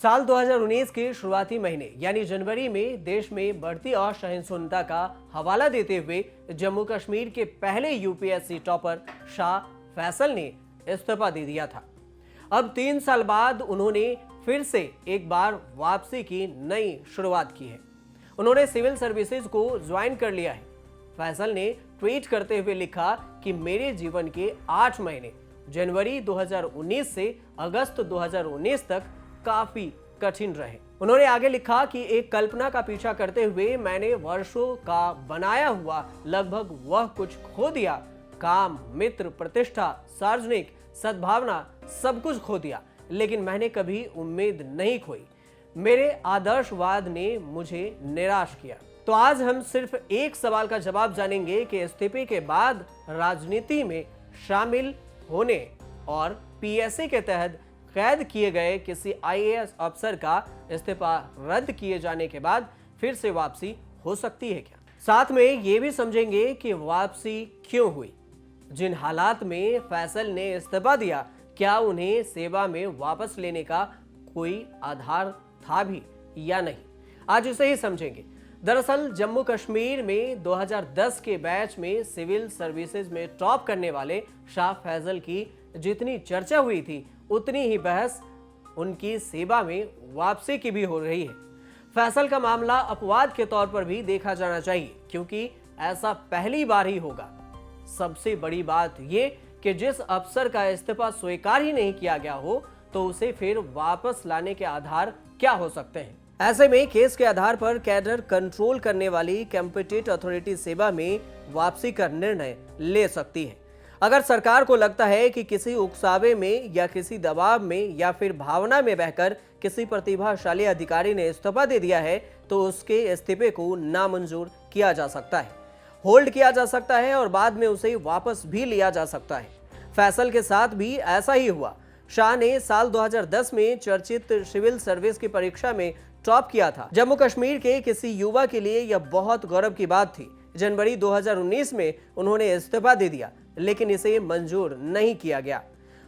साल 2019 के शुरुआती महीने यानी जनवरी में देश में बढ़ती असहिष्णुता का हवाला देते हुए जम्मू कश्मीर के पहले यूपीएससी टॉपर शाह फैसल ने इस्तीफा दे दिया था। अब 3 साल बाद उन्होंने फिर से एक बार वापसी की नई शुरुआत की है। उन्होंने सिविल सर्विसेज को ज्वाइन कर लिया है। फैसल ने ट्वीट करते हुए लिखा कि मेरे जीवन के 8 महीने जनवरी 2019 से अगस्त 2019 तक काफी कठिन रहे। उन्होंने आगे लिखा कि एक कल्पना का पीछा करते हुए मैंने वर्षों का बनाया हुआ लगभग वह कुछ खो दिया। काम, मित्र, प्रतिष्ठा, सार्वजनिक सद्भावना सब कुछ खो दिया, लेकिन मैंने कभी उम्मीद नहीं खोई। मेरे आदर्शवाद ने मुझे निराश किया। तो आज हम सिर्फ एक सवाल का जवाब जानेंगे कि इस्तीफे के बाद राजनीति में शामिल होने और पीएससी के तहत कैद किए गए किसी आईएएस अफसर का इस्तीफा रद्द किए जाने के बाद फिर से वापसी हो सकती है क्या। साथ में ये भी समझेंगे कि वापसी क्यों हुई। जिन हालात में फैसल ने इस्तीफा दिया, क्या उन्हें सेवा में वापस लेने का कोई आधार था भी या नहीं, आज इसे ही समझेंगे। दरअसल जम्मू कश्मीर में 2010 के बैच में सिविल सर्विसेज में टॉप करने वाले शाह फैसल की जितनी चर्चा हुई थी, उतनी ही बहस उनकी सेवा में वापसी की भी हो रही है। फैसल का मामला अपवाद के तौर पर भी देखा जाना चाहिए, क्योंकि ऐसा पहली बार ही होगा। सबसे बड़ी बात यह कि जिस अफसर का इस्तीफा स्वीकार ही नहीं किया गया हो, तो उसे फिर वापस लाने के आधार क्या हो सकते हैं। ऐसे में केस के आधार पर कैडर कंट्रोल करने वाली कॉम्पिटेंट अथॉरिटी सेवा में वापसी का निर्णय ले सकती है। अगर सरकार को लगता है कि किसी उकसावे में या किसी दबाव में या फिर भावना में बहकर किसी प्रतिभाशाली अधिकारी ने इस्तीफा दे दिया है, तो उसके इस्तीफे को नामंजूर किया जा सकता है, होल्ड किया जा सकता है और बाद में उसे वापस भी लिया जा सकता है। फैसल के साथ भी ऐसा ही हुआ। शाह ने साल 2010 में चर्चित सिविल सर्विस की परीक्षा में टॉप किया था। जम्मू कश्मीर के किसी युवा के लिए यह बहुत गौरव की बात थी। जनवरी 2019 में उन्होंने इस्तीफा दे दिया, लेकिन इसे मंजूर नहीं किया गया।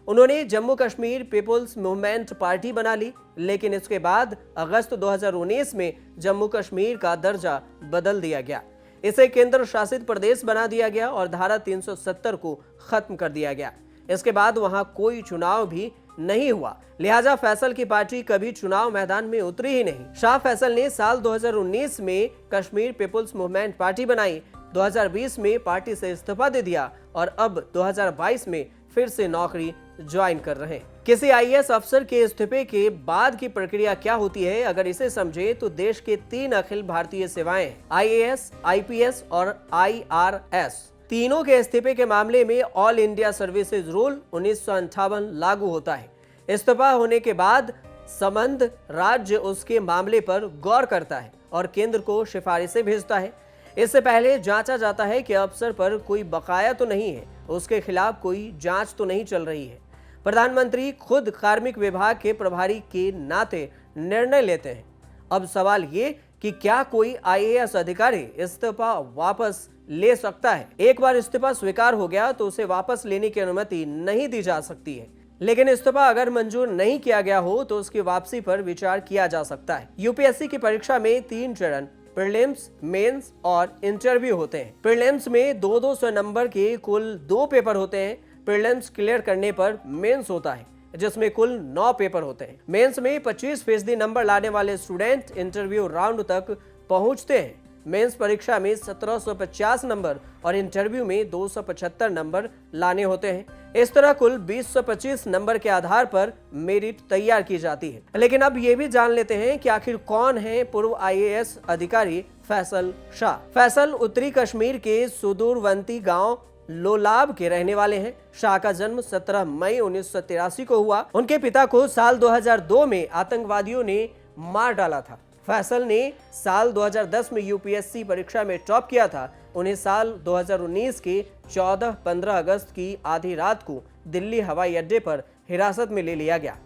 उन्होंने Jammu Kashmir people's movement party बना ली, लेकिन इसके बाद अगस्त 2019 में जम्मू कश्मीर का दर्जा बदल दिया गया। इसे केंद्र शासित प्रदेश बना दिया गया और धारा 370 को खत्म कर दिया गया। इसके बाद वहां कोई चुनाव भी नहीं हुआ, लिहाजा फैसल की पार्टी कभी चुनाव मैदान में उतरी ही नहीं। शाह फैसल ने साल 2019 में कश्मीर पीपुल्स मूवमेंट पार्टी बनाई, 2020 में पार्टी से इस्तीफा दे दिया और अब 2022 में फिर से नौकरी ज्वाइन कर रहे हैं। किसी आईएएस अफसर के इस्तीफे के बाद की प्रक्रिया क्या होती है, अगर इसे समझे तो देश के 3 अखिल भारतीय सेवाएं आईएएस, आईपीएस और आईआरएस, तीनों के इस्तीफे के मामले में ऑल इंडिया सर्विसेज रूल 1958 लागू होता है। इस्तीफा होने के बाद संबद्ध राज्य उसके मामले पर गौर करता है और केंद्र को सिफारिशें भेजता है। इससे पहले जांचा जाता है कि अफसर पर कोई बकाया तो नहीं है, उसके खिलाफ कोई जांच तो नहीं चल रही है। प्रधानमंत्री खुद कार्मिक विभाग के प्रभारी के नाते निर्णय लेते हैं। अब सवाल ये कि क्या कोई आईएएस अधिकारी इस्तीफा वापस ले सकता है। एक बार इस्तीफा स्वीकार हो गया तो उसे वापस लेने की अनुमति नहीं दी जा सकती है, लेकिन इस्तीफा अगर मंजूर नहीं किया गया हो तो उसकी वापसी पर विचार किया जा सकता है। यूपीएससी की परीक्षा में 3 चरण प्रीलिम्स, मेंस और इंटरव्यू होते हैं। प्रीलिम्स में 200 नंबर के कुल 2 पेपर होते हैं। प्रीलिम्स क्लियर करने पर मेंस होता है, जिसमें कुल 9 पेपर होते हैं। मेंस में 25% नंबर लाने वाले स्टूडेंट इंटरव्यू राउंड तक पहुंचते हैं। मेंस परीक्षा में 1750 नंबर और इंटरव्यू में 275 नंबर लाने होते हैं। इस तरह कुल 2025 नंबर के आधार पर मेरिट तैयार की जाती है। लेकिन अब ये भी जान लेते हैं कि आखिर कौन है पूर्व आईएएस अधिकारी फैसल शाह। फैसल उत्तरी कश्मीर के सुदूरवर्ती गांव लोलाब के रहने वाले हैं। शाह का जन्म 17 मई 1983 को हुआ। उनके पिता को साल 2002 में आतंकवादियों ने मार डाला था। फैसल ने साल 2010 में यूपीएससी परीक्षा में टॉप किया था। उन्हें साल 2019 के 14-15 अगस्त की आधी रात को दिल्ली हवाई अड्डे पर हिरासत में ले लिया गया।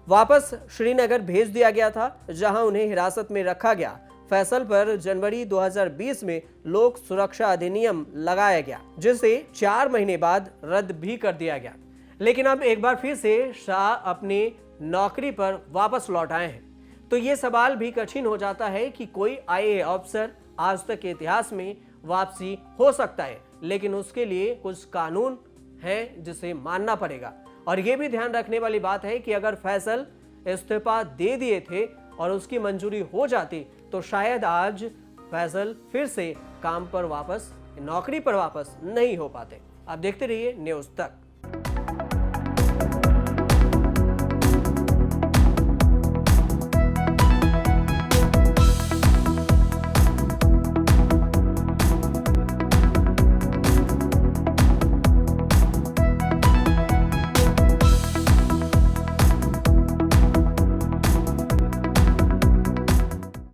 वापस श्रीनगर भेज दिया गया था, जहां उन्हें हिरासत में रखा गया। फैसल पर जनवरी 2020 में लोक सुरक्षा अधिनियम लगाया गया, जिसे 4 महीने बाद रद्द भी कर दिया गया। लेकिन अब एक बार फिर से शाह अपनी नौकरी पर वापस लौट आए हैं। तो ये सवाल भी कठिन हो जाता है कि कोई आईएएस अफसर आज तक के इतिहास में वापसी हो सकता है, लेकिन उसके लिए कुछ कानून है जिसे मानना पड़ेगा। और यह भी ध्यान रखने वाली बात है कि अगर फैसल इस्तीफा दे दिए थे और उसकी मंजूरी हो जाती तो शायद आज फैसल फिर से काम पर वापस, नौकरी पर वापस नहीं हो पाते। आप देखते रहिए न्यूज़ तक।